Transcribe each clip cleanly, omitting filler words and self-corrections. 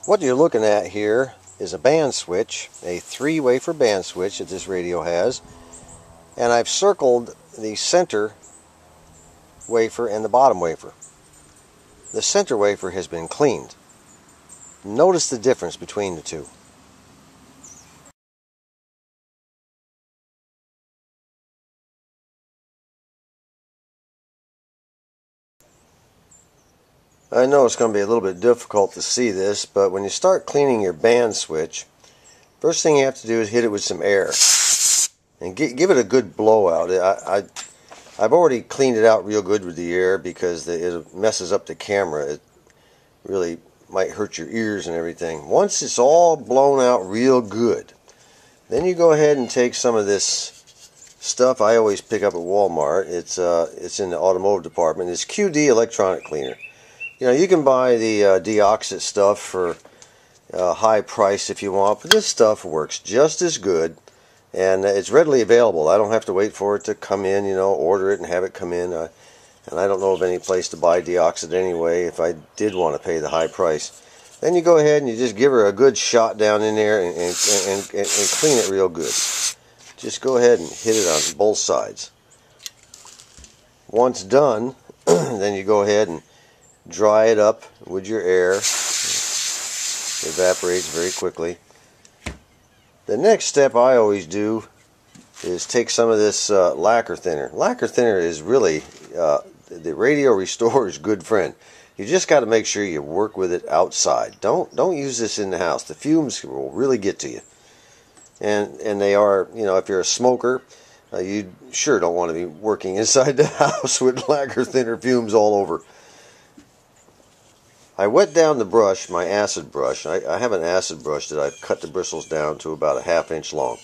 What you're looking at here is a band switch, a 3-wafer band switch that this radio has, and I've circled the center wafer and the bottom wafer. The center wafer has been cleaned. Notice the difference between the two. I know it's going to be a little bit difficult to see this, but when you start cleaning your band switch, first thing you have to do is hit it with some air and give it a good blowout. I've already cleaned it out real good with the air because it messes up the camera. It really might hurt your ears and everything. Once it's all blown out real good, then you go ahead and take some of this stuff I always pick up at Walmart. It's in the automotive department. It's QD electronic cleaner. You know, you can buy the deoxit stuff for a high price if you want, but this stuff works just as good, and it's readily available. I don't have to wait for it to come in, you know, order it and have it come in. And I don't know of any place to buy deoxit anyway if I did want to pay the high price. Then you go ahead and you just give her a good shot down in there and clean it real good. Just go ahead and hit it on both sides. Once done, then you go ahead and dry it up with your air. It evaporates very quickly. The next step I always do is take some of this lacquer thinner. Lacquer thinner is really the radio restorer's good friend. You just got to make sure you work with it outside. Don't use this in the house. The fumes will really get to you. And they are, you know, if you're a smoker, you sure don't want to be working inside the house with lacquer thinner fumes all over. I wet down the brush, my acid brush. I have an acid brush that I've cut the bristles down to about a 1/2 inch long.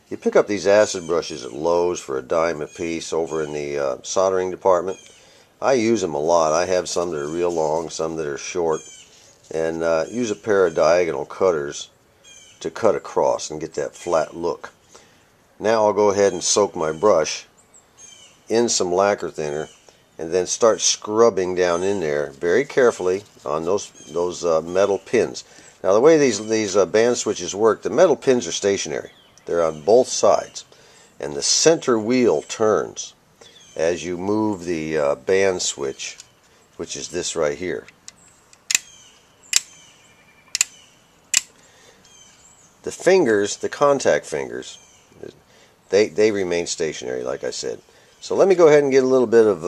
You pick up these acid brushes at Lowe's for $1 a piece over in the soldering department. I use them a lot. I have some that are real long, some that are short, and use a pair of diagonal cutters to cut across and get that flat look. Now I'll go ahead and soak my brush in some lacquer thinner and then start scrubbing down in there very carefully on those metal pins. Now the way these band switches work, the metal pins are stationary. They're on both sides, and the center wheel turns as you move the band switch, which is this right here. The fingers, the contact fingers, they remain stationary, like I said. So let me go ahead and get a little bit of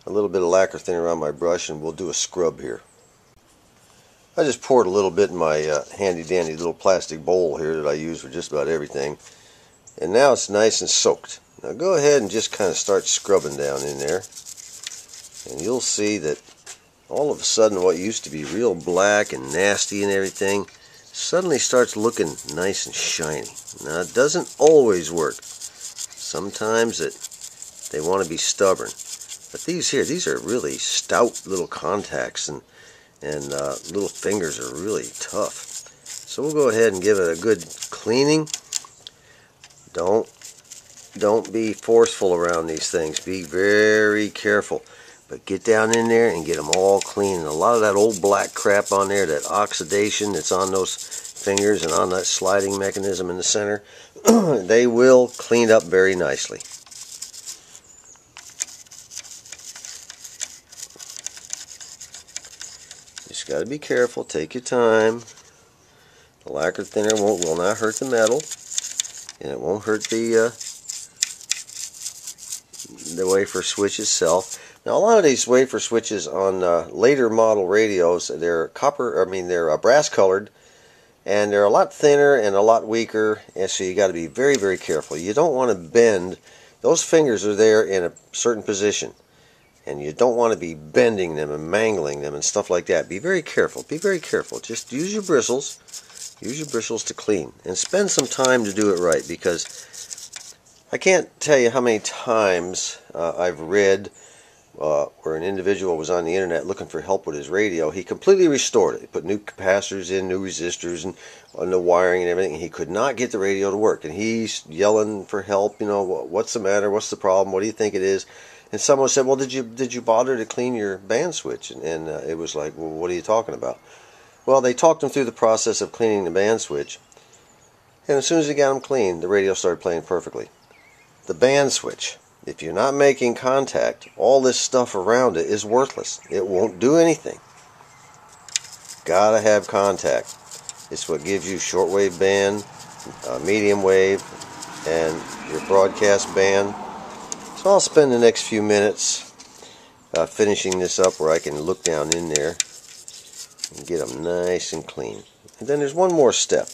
lacquer thinner on my brush, and we'll do a scrub here. I just poured a little bit in my handy dandy little plastic bowl here that I use for just about everything, and now it's nice and soaked. Now go ahead and just kind of start scrubbing down in there, and you'll see that all of a sudden what used to be real black and nasty and everything suddenly starts looking nice and shiny. Now it doesn't always work. Sometimes they want to be stubborn. But these are really stout little contacts, and little fingers are really tough. So we'll go ahead and give it a good cleaning. Don't be forceful around these things. Be very careful. But get down in there and get them all clean. And a lot of that old black crap on there, that oxidation that's on those fingers and on that sliding mechanism in the center, they will clean up very nicely. Just got to be careful. Take your time. The lacquer thinner will not hurt the metal, and it won't hurt the wafer switch itself. Now, a lot of these wafer switches on later model radios, they're brass colored, and they're a lot thinner and a lot weaker, and so you got to be very, very careful. You don't want to bend. Those fingers are there in a certain position, and you don't want to be bending them and mangling them and stuff like that. Be very careful. Be very careful. Just use your bristles. Use your bristles to clean, and spend some time to do it right, because I can't tell you how many times I've read where an individual was on the internet looking for help with his radio. He completely restored it. He put new capacitors in, new resistors, and on the wiring and everything. He could not get the radio to work, and he's yelling for help. You know, what's the matter? What's the problem? What do you think it is? And someone said, "Well, did you bother to clean your band switch?" And it was like, "Well, what are you talking about?" Well, they talked them through the process of cleaning the band switch, and as soon as they got them clean, the radio started playing perfectly. The band switch, if you're not making contact, all this stuff around it is worthless. It won't do anything. Gotta have contact. It's what gives you shortwave band, medium wave, and your broadcast band. So I'll spend the next few minutes finishing this up where I can look down in there and get them nice and clean. And then there's one more step.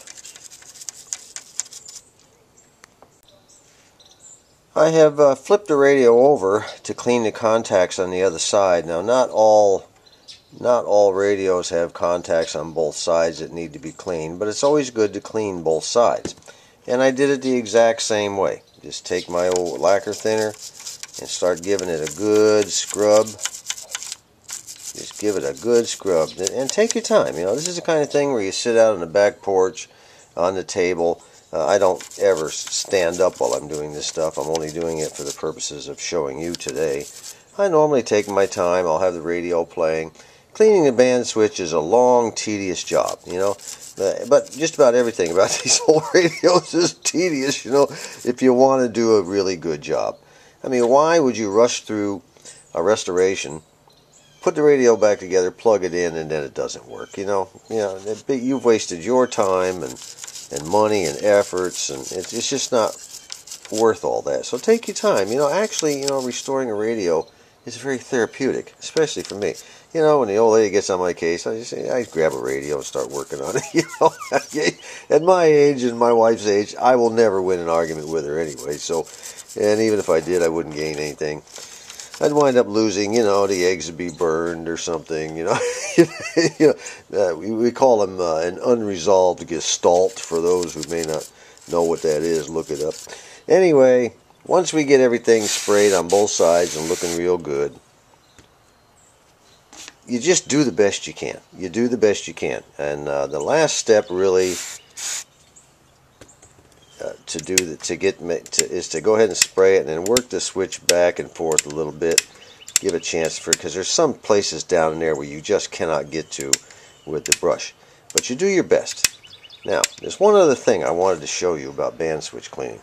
I have flipped the radio over to clean the contacts on the other side. Now, not all radios have contacts on both sides that need to be cleaned, but it's always good to clean both sides. And I did it the exact same way. Just take my old lacquer thinner and start giving it a good scrub. Just give it a good scrub. And take your time. You know, this is the kind of thing where you sit out on the back porch, on the table. I don't ever stand up while I'm doing this stuff. I'm only doing it for the purposes of showing you today. I normally take my time. I'll have the radio playing. Cleaning the band switch is a long, tedious job, you know. But just about everything about these old radios is tedious, you know, if you want to do a really good job. I mean, why would you rush through a restoration, put the radio back together, plug it in, and then it doesn't work, you know? You've wasted your time and money and efforts, and it's just not worth all that. So take your time. You know, actually, you know, restoring a radio is very therapeutic, especially for me. You know, when the old lady gets on my case, I grab a radio and start working on it. You know, at my age and my wife's age, I will never win an argument with her anyway. So, and even if I did, I wouldn't gain anything. I'd wind up losing. You know, the eggs would be burned or something. You know, we call them an unresolved gestalt. For those who may not know what that is, look it up. Anyway, once we get everything sprayed on both sides and looking real good, you just do the best you can. You do the best you can. And the last step really is to go ahead and spray it and then work the switch back and forth a little bit. Give a chance for it, because there's some places down there where you just cannot get to with the brush. But you do your best. Now, there's one other thing I wanted to show you about band switch cleaning.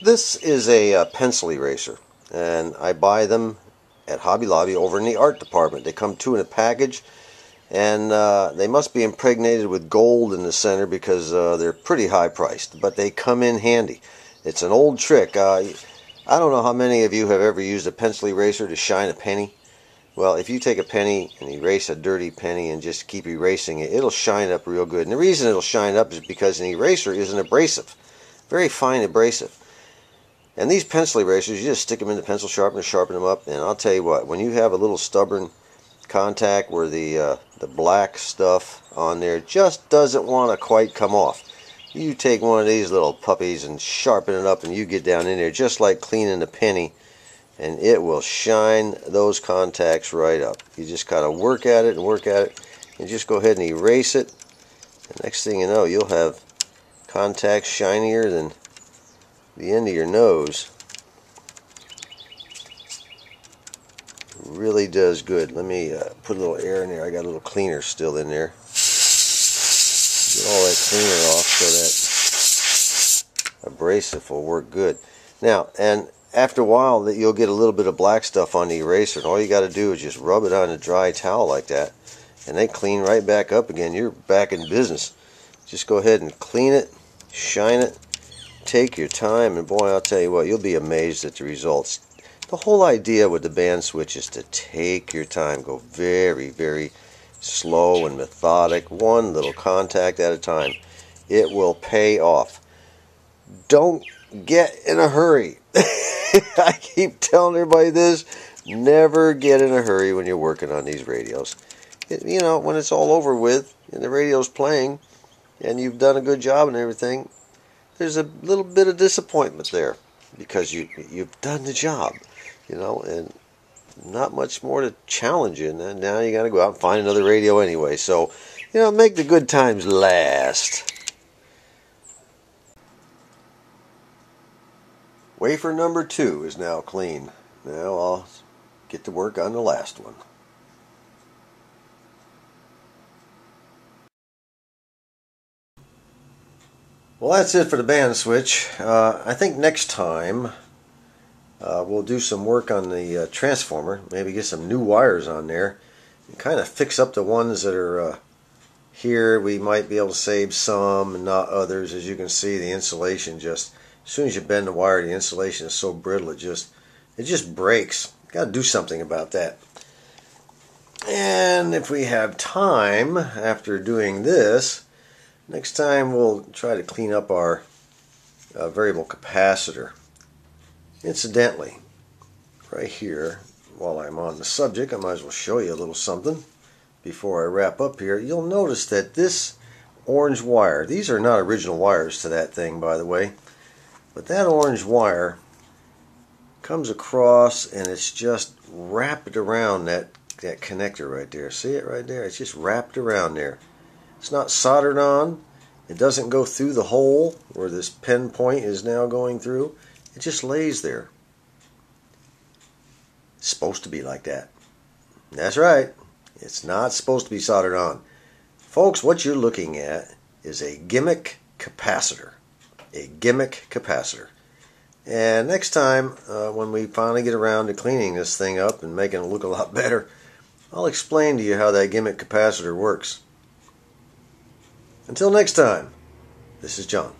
This is a pencil eraser, and I buy them at Hobby Lobby over in the art department. They come two in a package, and they must be impregnated with gold in the center because they're pretty high priced, but they come in handy. It's an old trick. I don't know how many of you have ever used a pencil eraser to shine a penny. Well, if you take a penny and erase a dirty penny and just keep erasing it, it'll shine up real good. And the reason it'll shine up is because an eraser is an abrasive, very fine abrasive. And these pencil erasers, you just stick them in the pencil sharpener, sharpen them up, and I'll tell you what, when you have a little stubborn contact where the black stuff on there just doesn't want to quite come off, you take one of these little puppies and sharpen it up, and you get down in there just like cleaning a penny, and it will shine those contacts right up. You just kind of work at it, and just go ahead and erase it. The next thing you know, you'll have contacts shinier than the end of your nose. Really does good. Let me put a little air in there. I got a little cleaner still in there. Get all that cleaner off so that abrasive will work good. Now, and after a while, that you'll get a little bit of black stuff on the eraser, and all you got to do is just rub it on a dry towel like that, and they clean right back up again. You're back in business. Just go ahead and clean it, shine it, take your time, and boy, I'll tell you what, you'll be amazed at the results. The whole idea with the band switch is to take your time, go very, very slow and methodic, one little contact at a time. It will pay off. Don't get in a hurry. I keep telling everybody this. Never get in a hurry when you're working on these radios. You know, when it's all over with and the radio's playing and you've done a good job and everything, there's a little bit of disappointment there because you've done the job, you know, and not much more to challenge you. And now you got to go out and find another radio anyway. So, you know, make the good times last. Wafer number 2 is now clean. Now I'll get to work on the last one. Well, that's it for the band switch. I think next time we'll do some work on the transformer. Maybe get some new wires on there and kind of fix up the ones that are here. We might be able to save some and not others. As you can see, the insulation just, as soon as you bend the wire, the insulation is so brittle it just breaks. Got to do something about that. And if we have time after doing this, next time we'll try to clean up our variable capacitor. Incidentally, right here, while I'm on the subject, I might as well show you a little something before I wrap up here. You'll notice that this orange wire, these are not original wires to that thing, by the way, but that orange wire comes across and it's just wrapped around that connector right there. See it right there? It's just wrapped around there. It's not soldered on. It doesn't go through the hole where this pen point is now going through. It just lays there. It's supposed to be like that. That's right. It's not supposed to be soldered on. Folks, what you're looking at is a gimmick capacitor. A gimmick capacitor. And next time, when we finally get around to cleaning this thing up and making it look a lot better, I'll explain to you how that gimmick capacitor works. Until next time, this is John.